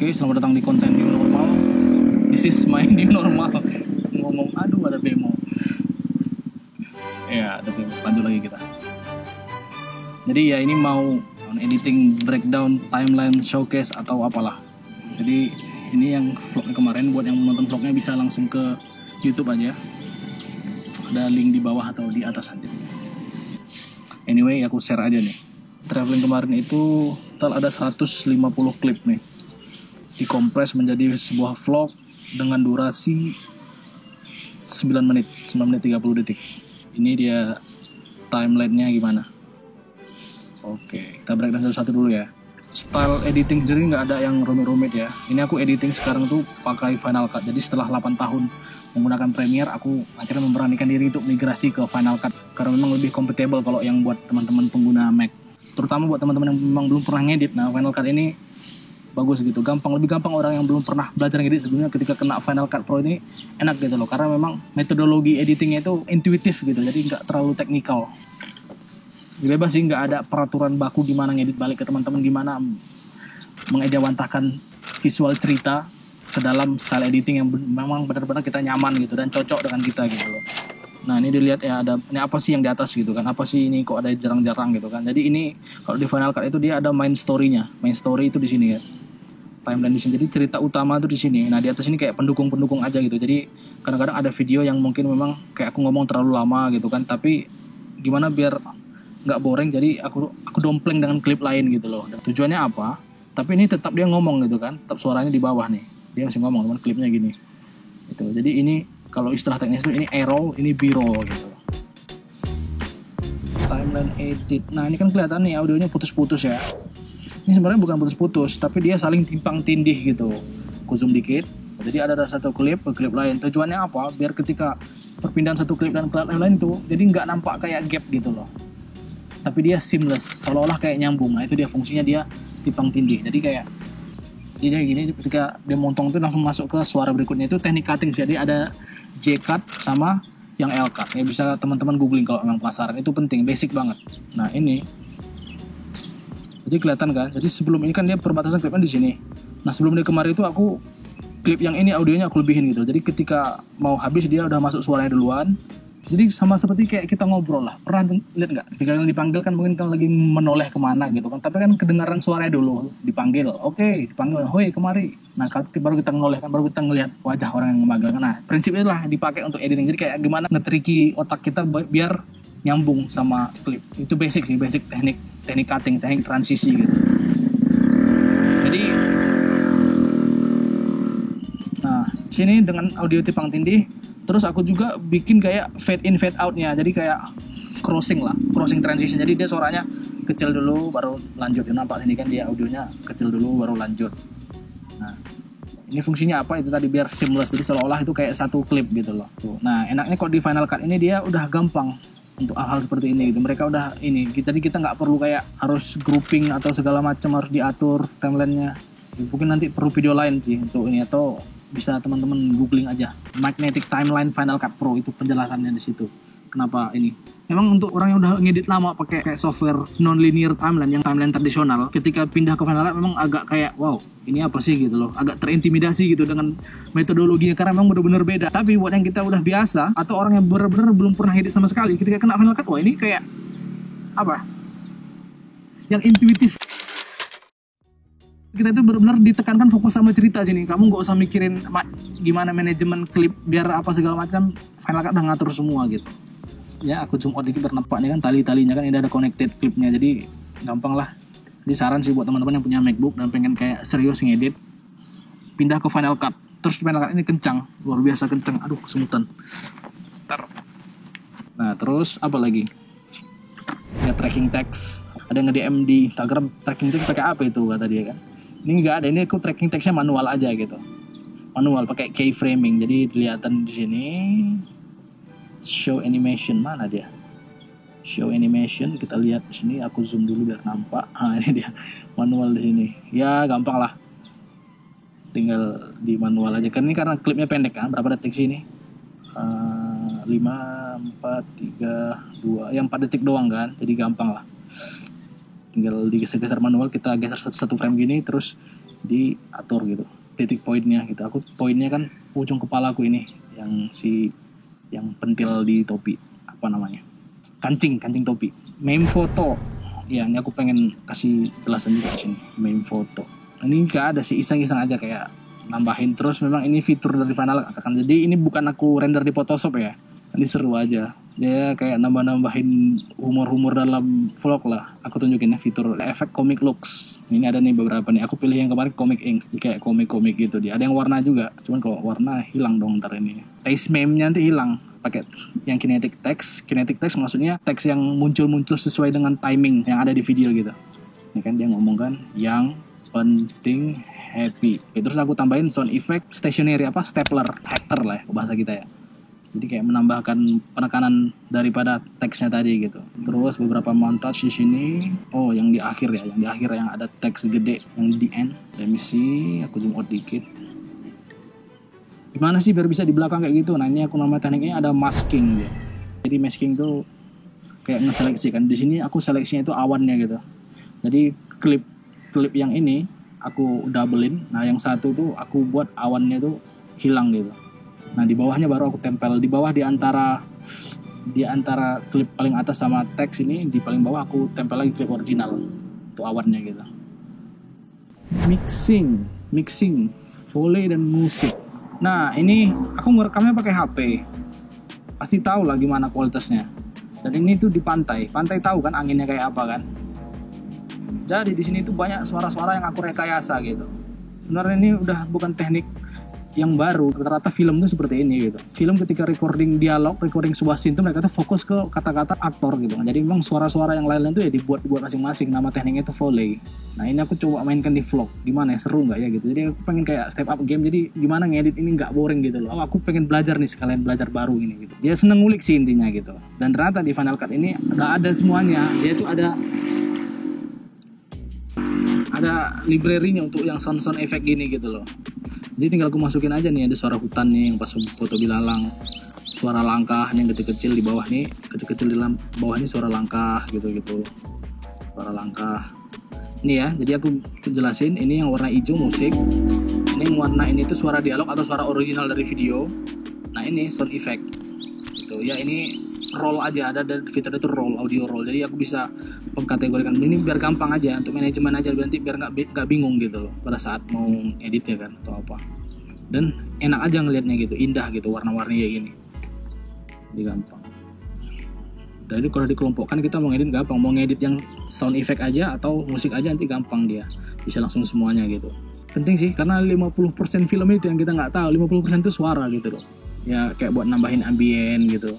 Oke, selamat datang di konten new normal. This is my new normal. Ngomong, aduh ada bemo. Ya, ada bemo. Pandu lagi kita. Jadi ya ini mau editing breakdown, timeline, showcase atau apalah. Jadi ini yang vlognya kemarin, buat yang menonton vlognya bisa langsung ke YouTube aja. Ada link di bawah atau di atas nanti. Anyway, aku share aja nih. Traveling kemarin itu total ada 150 klip nih. Dikompres menjadi sebuah vlog dengan durasi 9 menit 30 detik. Ini dia timeline-nya gimana. Oke, kita breakdown satu-satu dulu ya. Style editing sendiri nggak ada yang rumit-rumit ya. Ini aku editing sekarang tuh pakai Final Cut. Jadi setelah 8 tahun menggunakan Premiere, aku akhirnya memberanikan diri untuk migrasi ke Final Cut. Karena memang lebih compatible kalau yang buat teman-teman pengguna Mac. Terutama buat teman-teman yang memang belum pernah ngedit. Nah, Final Cut ini bagus gitu, lebih gampang orang yang belum pernah belajar ngedit sebelumnya ketika kena Final Cut Pro ini enak gitu loh, karena memang metodologi editingnya itu intuitif gitu, jadi nggak terlalu teknikal, bebas sih, nggak ada peraturan baku gimana ngedit, balik ke teman-teman gimana mengejawantahkan visual cerita ke dalam style editing yang memang benar-benar kita nyaman gitu dan cocok dengan kita gitu loh. Nah ini dilihat ya, ada ini apa sih yang di atas gitu kan, apa sih ini kok ada jarang-jarang gitu kan. Jadi ini kalau di Final Cut itu dia ada main story-nya, main story itu di sini ya, timeline di sini. Jadi cerita utama itu di sini. Nah di atas ini kayak pendukung-pendukung aja gitu. Jadi kadang-kadang ada video yang mungkin memang kayak aku ngomong terlalu lama gitu kan, tapi gimana biar nggak boring, jadi aku dompleng dengan klip lain gitu loh. Dan tujuannya apa? Tapi ini tetap dia ngomong gitu kan, tetap suaranya di bawah nih, dia masih ngomong, cuman klipnya gini gitu. Jadi ini kalau istilah teknis itu ini A-roll, ini B-roll gitu. Timeline edit. Nah ini kan kelihatan nih audionya putus-putus ya. Ini sebenarnya bukan putus-putus, tapi dia saling timpang tindih gitu. Aku zoom dikit. Jadi ada satu klip ke klip lain. Tujuannya apa? Biar ketika perpindahan satu klip dan klip lain itu, jadi nggak nampak kayak gap gitu loh. Tapi dia seamless, seolah-olah kayak nyambung. Nah itu dia fungsinya, dia timpang tindih. Jadi kayak dia gini, ketika dia montong itu langsung masuk ke suara berikutnya, itu teknik cutting. Jadi ada J-cut sama yang L-cut. Ya bisa teman-teman googling kalau memang penasaran. Itu penting, basic banget. Nah ini, jadi kelihatan kan. Jadi sebelum ini kan dia perbatasan klipnya di sini. Nah sebelum dia kemarin itu aku klip yang ini audionya aku lebihin gitu. Jadi ketika mau habis dia udah masuk suaranya duluan. Jadi sama seperti kayak kita ngobrol lah. Pernah lihat nggak? Ketika yang dipanggil kan mungkin kan lagi menoleh kemana gitu kan. Tapi kan kedengaran suaranya dulu. Dipanggil, oke, dipanggil, hoi kemari. Nah baru kita menoleh kan, baru kita ngelihat wajah orang yang memanggil. Nah prinsipnya lah dipakai untuk editing. Jadi kayak gimana nge-tricky otak kita biar nyambung sama klip. Itu basic sih, basic teknik cutting, teknik transisi gitu. Jadi nah sini dengan audio timpang tindih. Terus aku juga bikin kayak fade in fade out nya. Jadi kayak crossing transition. Jadi dia suaranya kecil dulu baru lanjut. Nampak sini kan dia audionya kecil dulu baru lanjut. Nah ini fungsinya apa? Itu tadi biar seamless. Jadi seolah-olah itu kayak satu klip gitu loh. Tuh. Nah enaknya kalau di Final Cut ini dia udah gampang untuk hal-hal seperti ini gitu. Mereka udah ini. Jadi kita nggak perlu kayak harus grouping atau segala macam, harus diatur timelinenya. Mungkin nanti perlu video lain sih untuk ini, atau bisa teman-teman googling aja Magnetic Timeline Final Cut Pro, itu penjelasannya di situ. Kenapa ini? Memang untuk orang yang udah ngedit lama pakai kayak software non-linear timeline, yang timeline tradisional, ketika pindah ke Final Cut memang agak kayak wow, ini apa sih gitu loh. Agak terintimidasi gitu dengan metodologinya karena memang benar-benar beda. Tapi buat yang kita udah biasa atau orang yang benar-benar belum pernah ngedit sama sekali, ketika kena Final Cut, wah ini kayak apa? Yang intuitif. Kita itu benar-benar ditekankan fokus sama cerita sini. Kamu nggak usah mikirin gimana manajemen klip biar apa segala macam. Final Cut udah ngatur semua gitu. Ya aku zoom out dikit biar nampak nih kan tali-talinya kan, ini ada connected klipnya, jadi gampang lah. Jadi saran sih buat teman-teman yang punya MacBook dan pengen kayak serius ngedit, pindah ke Final Cut. Terus Final Cut ini kencang, luar biasa kencang. Aduh kesemutan. Nah terus apa lagi? Ya tracking text. Ada yang nge-DM di Instagram, tracking text pakai apa itu kata dia kan. Ini nggak ada, ini aku tracking text-nya manual aja gitu. Manual pakai keyframing. Jadi kelihatan di sini. Show animation, mana dia? Show animation, kita lihat di sini. Aku zoom dulu biar nampak. Ini dia manual di sini. Ya gampang lah. Tinggal di manual aja. Karena klipnya pendek kan. Berapa detik sih ini? 5, 4, 3, 2. Yang 4 detik doang kan. Jadi gampang lah. Tinggal digeser-geser manual, kita geser satu frame gini, terus diatur gitu titik poinnya gitu. Aku poinnya kan ujung kepalaku ini yang pentil di topi, apa namanya, kancing topi. Meme foto ya, ini aku pengen kasih jelasan juga di sini. Meme foto ini gak ada sih, iseng-iseng aja kayak nambahin. Terus memang ini fitur dari Final Cut kan, jadi ini bukan aku render di Photoshop ya, ini seru aja dia kayak nambah-nambahin humor dalam vlog lah. Aku tunjukin ya fitur efek comic looks. Ini ada nih beberapa nih, aku pilih yang kemarin comic ink, kayak komik gitu dia. Ada yang warna juga, cuman kalau warna hilang dong ntar ini. Taste meme-nya nanti hilang pakai yang kinetic text maksudnya teks yang muncul sesuai dengan timing yang ada di video gitu. Ini kan dia ngomong kan yang penting happy. Terus aku tambahin sound effect stationery, apa stapler, hatter lah ya bahasa kita ya. Jadi kayak menambahkan penekanan daripada teksnya tadi gitu. Terus beberapa montage di sini. Oh, yang di akhir ya, yang ada teks gede yang di end. Let me see, aku zoom out dikit. Gimana sih biar bisa di belakang kayak gitu? Nah, ini aku nama tekniknya ada masking ya. Jadi masking tuh kayak ngeseleksi kan. Di sini aku seleksinya itu awannya gitu. Jadi klip yang ini aku doublein. Nah, yang satu tuh aku buat awannya tuh hilang gitu. Nah, di bawahnya baru aku tempel. Di bawah di antara klip paling atas sama teks ini, di paling bawah aku tempel lagi klip original. Itu awannya gitu. Mixing, foley dan musik. Nah, ini aku ngerekamnya pakai HP. Pasti tahu lah gimana kualitasnya. Dan ini tuh di pantai. Pantai tahu kan anginnya kayak apa kan? Jadi di sini tuh banyak suara-suara yang aku rekayasa gitu. Sebenarnya ini udah bukan teknik yang baru, rata-rata film tuh seperti ini gitu. Film ketika recording sebuah scene tuh mereka tuh fokus ke kata-kata aktor gitu. Jadi memang suara-suara yang lain-lain tuh ya dibuat masing-masing. Nama tekniknya itu Foley. Nah, ini aku coba mainkan di vlog. Gimana ya, seru nggak ya gitu. Jadi aku pengen kayak step up game. Jadi gimana ngedit ini nggak boring gitu loh. Aku pengen belajar nih, sekalian belajar baru ini gitu. Dia seneng ngulik sih intinya gitu. Dan ternyata di Final Cut ini udah ada semuanya. Dia tuh ada library-nya untuk yang sound effect gini gitu loh. Jadi tinggal aku masukin aja nih, ada suara hutan nih yang pas foto bilalang, suara langkah nih yang kecil-kecil di bawah nih, kecil-kecil di bawah nih suara langkah gitu, suara langkah. Ini ya, jadi aku jelasin, ini yang warna hijau musik, ini yang warna ini tuh suara dialog atau suara original dari video. Nah, ini sound effect gitu ya. Ini roll aja, ada fitur itu roll, audio roll. Jadi aku bisa mengkategorikan ini biar gampang aja untuk manajemen aja, nanti biar nggak bingung gitu loh pada saat mau edit ya kan atau apa. Dan enak aja ngelihatnya gitu, indah gitu, warna-warni kayak gini. Jadi gampang. Jadi kalau dikelompokkan kita mau ngedit gampang, mau ngedit yang sound effect aja atau musik aja nanti gampang, dia bisa langsung semuanya gitu. Penting sih karena 50% film itu yang kita nggak tahu, 50% itu suara gitu loh. Ya kayak buat nambahin ambien gitu.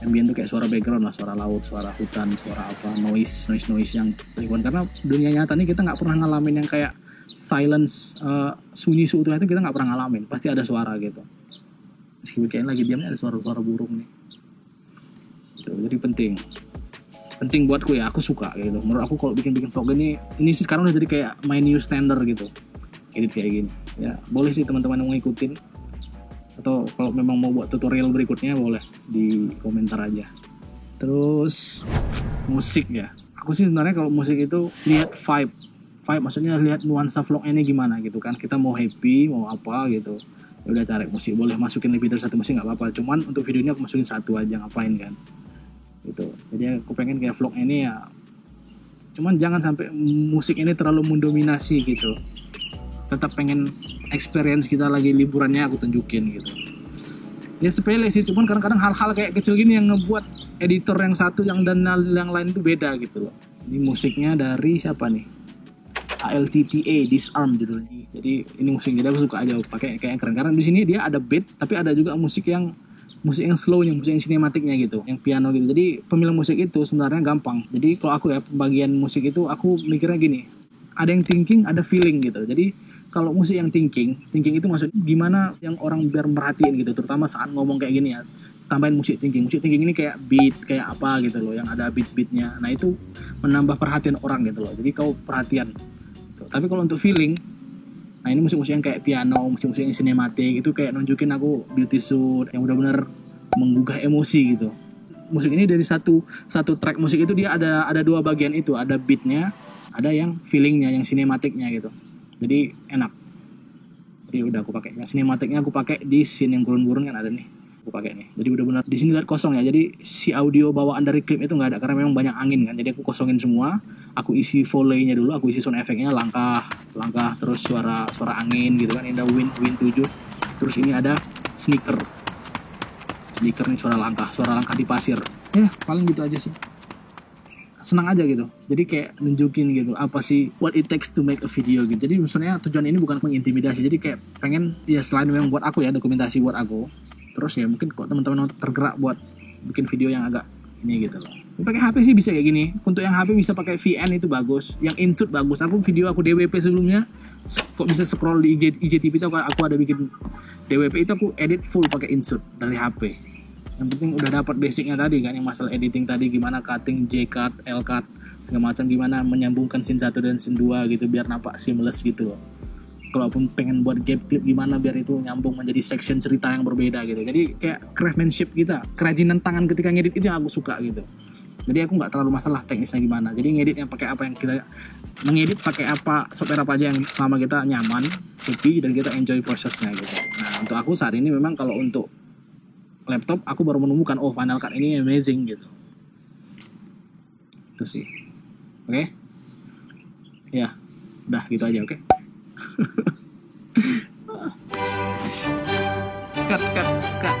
Ambient tuh kayak suara background lah, suara laut, suara hutan, suara apa, noise yang lingkungan. Karena dunia nyata nih kita nggak pernah ngalamin yang kayak silence, sunyi seutuhnya itu kita nggak pernah ngalamin. Pasti ada suara gitu. Meskipun kayaknya lagi diamnya ada suara burung nih. Gitu. Jadi penting buatku ya, aku suka gitu. Menurut aku kalau bikin vlog ini sih sekarang udah jadi kayak my new standard gitu. Edit kayak gini. Ya boleh sih teman-teman yang mau ngikutin. Atau kalau memang mau buat tutorial berikutnya boleh di komentar aja. Terus musik ya, aku sih sebenarnya kalau musik itu lihat vibe maksudnya lihat nuansa vlog ini gimana gitu kan. Kita mau happy mau apa gitu, ya udah cari musik, boleh masukin lebih dari satu musik nggak apa-apa, cuman untuk video ini aku masukin satu aja, ngapain kan gitu. Jadi aku pengen kayak vlog ini ya, cuman jangan sampai musik ini terlalu mendominasi gitu. Tetap pengen experience kita lagi liburannya aku tunjukin gitu. Ya sepele sih, cuman kadang-kadang hal-hal kayak kecil gini yang ngebuat editor yang satu yang yang lain itu beda gitu loh. Ini musiknya dari siapa nih? ALTTA Disarm judulnya. Jadi ini musik jadi aku suka aja pakai kayak keren karena di sini dia ada beat tapi ada juga musik yang slownya, musik yang sinematiknya gitu, yang piano gitu. Jadi pemilihan musik itu sebenarnya gampang. Jadi kalau aku ya pembagian musik itu aku mikirnya gini. Ada yang thinking, ada feeling gitu. Jadi kalau musik yang thinking itu maksud gimana yang orang biar merhatiin gitu, terutama saat ngomong kayak gini ya. Tambahin musik thinking ini kayak beat, kayak apa gitu loh, yang ada beat-beatnya. Nah itu menambah perhatian orang gitu loh. Jadi kau perhatian. Tapi kalau untuk feeling, nah ini musik-musik yang kayak piano, musik-musik yang sinematik itu kayak nunjukin aku beauty shoot yang benar-benar menggugah emosi gitu. Musik ini dari satu track musik itu dia ada dua bagian itu, ada beatnya, ada yang feelingnya, yang sinematiknya gitu. Jadi enak. Jadi udah aku pakai. Yang sinematiknya aku pakai di scene yang gurun-gurun kan ada nih. Aku pakai nih. Jadi benar-benar di sini lihat kosong ya. Jadi si audio bawaan dari klip itu nggak ada karena memang banyak angin kan. Jadi aku kosongin semua. Aku isi volley-nya dulu. Aku isi sound effect-nya langkah, terus suara angin gitu kan. Ini ada wind 7. Terus ini ada sneaker nih, suara langkah di pasir. Ya paling gitu aja sih. Senang aja gitu, jadi kayak nunjukin gitu apa sih what it takes to make a video gitu. Jadi maksudnya tujuan ini bukan mengintimidasi, jadi kayak pengen ya selain memang buat aku ya dokumentasi buat aku, terus ya mungkin kok teman-teman tergerak buat bikin video yang agak ini gitu loh. Pakai HP sih bisa kayak gini. Untuk yang HP bisa pakai VN itu bagus, yang insert bagus. Aku video aku DWP sebelumnya kok bisa scroll di IGTV itu aku ada bikin DWP itu aku edit full pakai insert dari HP. Yang penting udah dapat basicnya tadi kan, yang masalah editing tadi, gimana cutting, J-cut, L-cut, segala macam, gimana menyambungkan scene 1 dan scene 2 gitu biar nampak seamless gitu loh. Kalaupun pengen buat gap clip gimana biar itu nyambung menjadi section cerita yang berbeda gitu. Jadi kayak craftsmanship kita, kerajinan tangan ketika ngedit itu yang aku suka gitu. Jadi aku nggak terlalu masalah teknisnya gimana. Jadi ngedit yang pakai apa yang kita mengedit pakai apa, software apa aja yang selama kita nyaman, happy, dan kita enjoy prosesnya gitu. Nah untuk aku saat ini memang kalau untuk laptop aku baru menemukan Final Cut ini amazing gitu. Itu sih. Oke? Ya, udah gitu aja, oke? Cut.